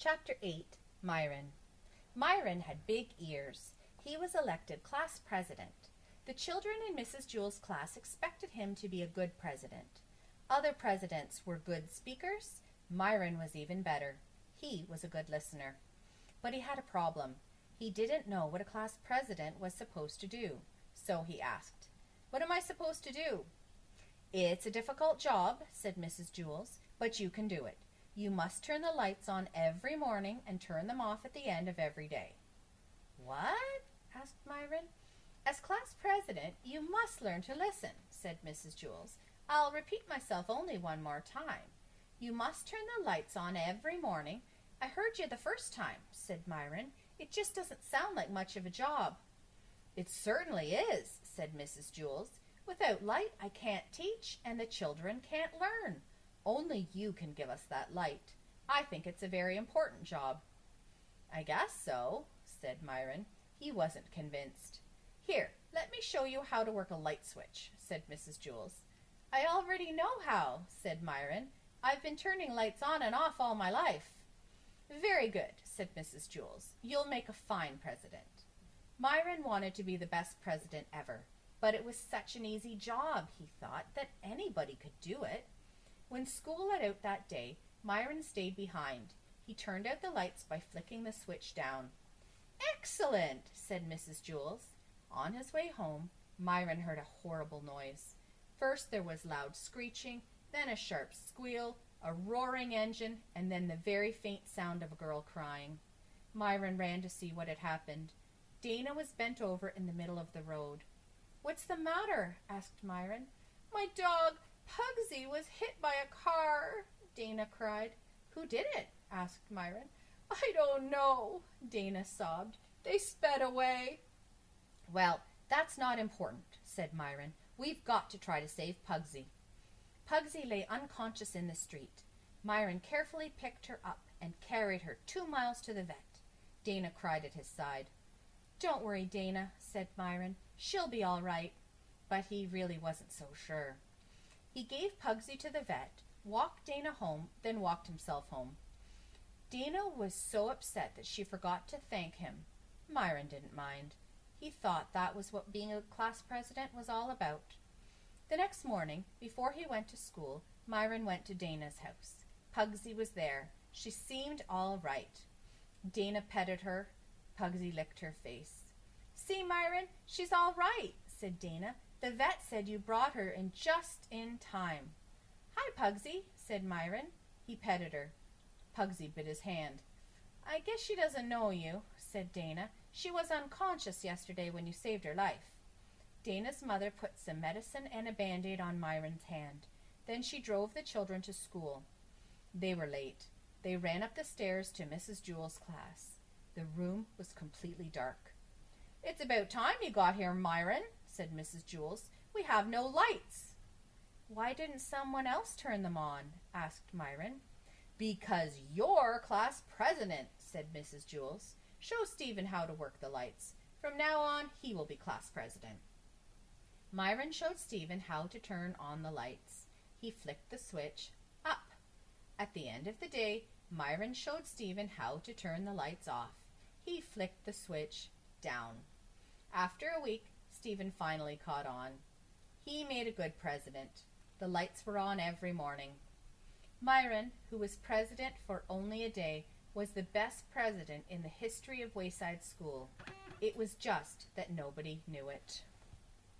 Chapter 8. Myron. Myron had big ears. He was elected class president. The children in Mrs. Jewell's class expected him to be a good president. Other presidents were good speakers. Myron was even better. He was a good listener. But he had a problem. He didn't know what a class president was supposed to do. So he asked, "What am I supposed to do?" "It's a difficult job," said Mrs. Jewells, "but you can do it. You must turn the lights on every morning and turn them off at the end of every day." "What?" asked Myron. "As class president, you must learn to listen," said Mrs. Jewells. "I'll repeat myself only one more time. You must turn the lights on every morning." "I heard you the first time," said Myron. "It just doesn't sound like much of a job." "It certainly is," said Mrs. Jewells. "Without light I can't teach, and the children can't learn. Only you can give us that light. I think it's a very important job." "I guess so," said Myron. He wasn't convinced. "Here, let me show you how to work a light switch," said Mrs. Jewells. "I already know how," said Myron. "I've been turning lights on and off all my life." "Very good," said Mrs. Jewells. "You'll make a fine president." Myron wanted to be the best president ever, but it was such an easy job, he thought, that anybody could do it. When school let out that day, Myron stayed behind. He turned out the lights by flicking the switch down. "Excellent," said Mrs. Jewells. On his way home, Myron heard a horrible noise. First there was loud screeching, then a sharp squeal, a roaring engine, and then the very faint sound of a girl crying. Myron ran to see what had happened. Dana was bent over in the middle of the road. "What's the matter?" asked Myron. "My dog, Pugsy, was hit by a car," Dana cried. "Who did it?" asked Myron. "I don't know," Dana sobbed. "They sped away." "Well, that's not important," said Myron. "We've got to try to save Pugsy." Pugsy lay unconscious in the street. Myron carefully picked her up and carried her 2 miles to the vet. Dana cried at his side. "Don't worry, Dana," said Myron. "She'll be all right." But he really wasn't so sure. He gave Pugsy to the vet, walked Dana home, then walked himself home. Dana was so upset that she forgot to thank him. Myron didn't mind. He thought that was what being a class president was all about. The next morning, before he went to school, Myron went to Dana's house. Pugsy was there. She seemed all right. Dana petted her. Pugsy licked her face. "See, Myron, she's all right," said Dana. "The vet said you brought her in just in time." "Hi, Pugsy," said Myron. He petted her. Pugsy bit his hand. "I guess she doesn't know you," said Dana. "She was unconscious yesterday when you saved her life." Dana's mother put some medicine and a Band-Aid on Myron's hand. Then she drove the children to school. They were late. They ran up the stairs to Mrs. Jewell's class. The room was completely dark. "It's about time you got here, Myron," said Mrs. Jewells. "We have no lights." "Why didn't someone else turn them on?" asked Myron. "Because you're class president," said Mrs. Jewells. "Show Stephen how to work the lights. From now on, he will be class president." Myron showed Stephen how to turn on the lights. He flicked the switch up. At the end of the day, Myron showed Stephen how to turn the lights off. He flicked the switch down. After a week, Stephen finally caught on. He made a good president. The lights were on every morning. Myron, who was president for only a day, was the best president in the history of Wayside School. It was just that nobody knew it.